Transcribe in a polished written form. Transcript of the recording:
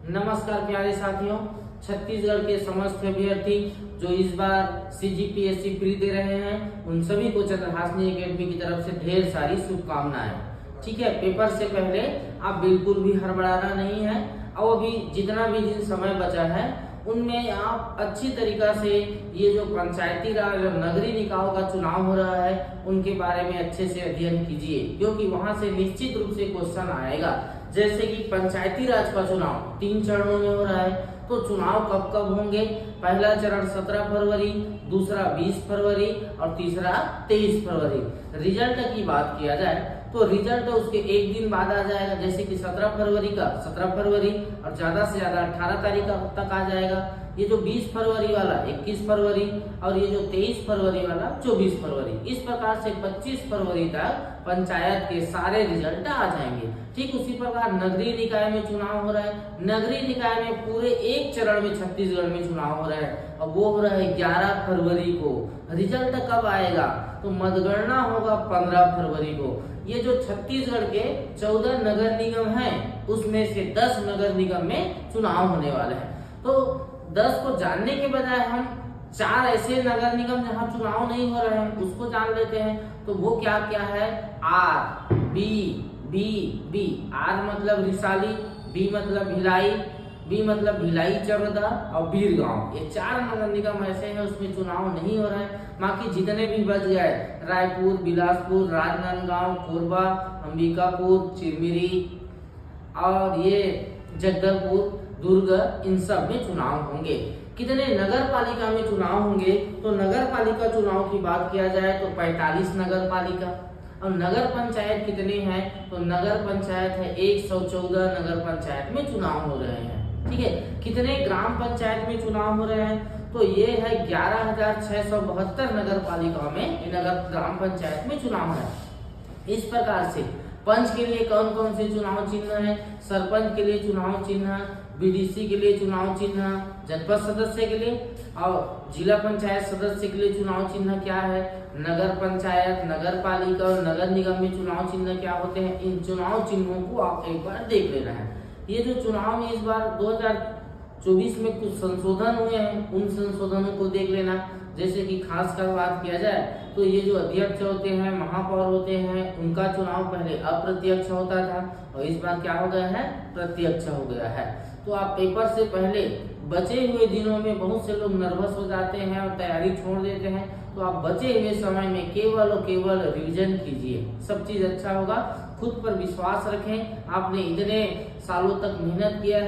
नमस्कार प्यारे साथियों, छत्तीसगढ़ के समस्त अभ्यर्थी जो इस बार सीजीपीएससी प्री दे रहे हैं उन सभी को चतुर्हासिनी एकेडमी की तरफ से ढेर सारी शुभकामनाएं। ठीक है, पेपर से पहले आप बिल्कुल भी हड़बड़ाना नहीं है और अभी जितना भी दिन समय बचा है उनमें आप अच्छी तरीका से ये जो पंचायती राज और नगरीय निकायों का चुनाव हो रहा है उनके बारे में अच्छे से अध्ययन कीजिए, क्योंकि वहां से निश्चित रूप से क्वेश्चन आएगा। जैसे कि पंचायती राज का चुनाव 3 चरणों में हो रहा है, तो चुनाव कब कब होंगे? पहला चरण 17 फरवरी, दूसरा 20 फरवरी और तीसरा 23 फरवरी। रिजल्ट की बात किया जाए तो रिजल्ट उसके एक दिन बाद आ जाएगा, जैसे कि 17 फरवरी का 17 फरवरी और ज्यादा से ज्यादा 18 तारीख तक आ जाएगा। ये जो 20 फरवरी वाला 21 फरवरी और ये जो 23 फरवरी वाला 24 फरवरी, इस प्रकार से 25 फरवरी तक पंचायत के सारे रिजल्ट आ जाएंगे। ठीक उसी प्रकार नगरीय निकाय में चुनाव हो रहा है। नगरीय निकाय में पूरे एक चरण में छत्तीसगढ़ में चुनाव हो रहा है और वो हो रहा है 11 फरवरी को। रिजल्ट कब आएगा? तो मतगणना होगा 15 फरवरी को। ये जो छत्तीसगढ़ के 14 नगर निगम हैं उसमें से 10 नगर निगम में चुनाव होने वाले हैं। तो 10 को जानने के बजाय हम 4 ऐसे नगर निगम जहां चुनाव नहीं हो रहे हैं उसको जान लेते हैं। तो वो क्या क्या है? R, B, B, B. R मतलब रिसाली, बी मतलब भिलाई, बी मतलब भिलाई चरदा और बीरगांव। ये 4 नगर निगम ऐसे हैं उसमें चुनाव नहीं हो रहा है। बाकी जितने भी बच गए रायपुर, बिलासपुर, राजनांदगांव, कोरबा, अंबिकापुर, चिरमिरी और ये जगदलपुर, दुर्ग, इन सब में चुनाव होंगे। कितने नगर पालिका में चुनाव होंगे? तो नगर पालिका चुनाव की बात किया जाए तो 45 नगर पालिका। और नगर पंचायत कितने हैं? तो नगर पंचायत है 114 नगर पंचायत में चुनाव हो रहे हैं। ठीक है, कितने ग्राम पंचायत में चुनाव हो रहे हैं? तो ये है 11,672 नगर पालिका में नगर ग्राम पंचायत में चुनाव है। इस प्रकार से पंच के लिए कौन कौन से चुनाव चिन्ह है? सरपंच के लिए चुनाव चिन्ह, बीडीसी के लिए चुनाव चिन्ह, जनपद सदस्य के लिए और जिला पंचायत सदस्य के लिए चुनाव चिन्ह क्या है? नगर पंचायत, नगर पालिका और नगर निगम में चुनाव चिन्ह क्या होते हैं? इन चुनाव चिन्हों को आप एक बार देख लेना है। ये जो चुनाव में इस बार 2024 में कुछ संशोधन हुए हैं उन संशोधनों को देख लेना। जैसे कि खास कर बात किया जाए तो ये जो अध्यक्ष होते हैं, महापौर होते हैं, उनका चुनाव पहले अप्रत्यक्ष होता था और इस बार क्या हो गया है? प्रत्यक्ष हो गया है। तो आप पेपर से पहले बचे हुए दिनों में बहुत से लोग नर्वस हो जाते हैं और तैयारी छोड़ देते हैं, तो आप बचे हुए समय में केवल और केवल रिवीजन कीजिए, सब चीज अच्छा होगा। खुद पर विश्वास रखें, आपने इतने सालों तक मेहनत किया है।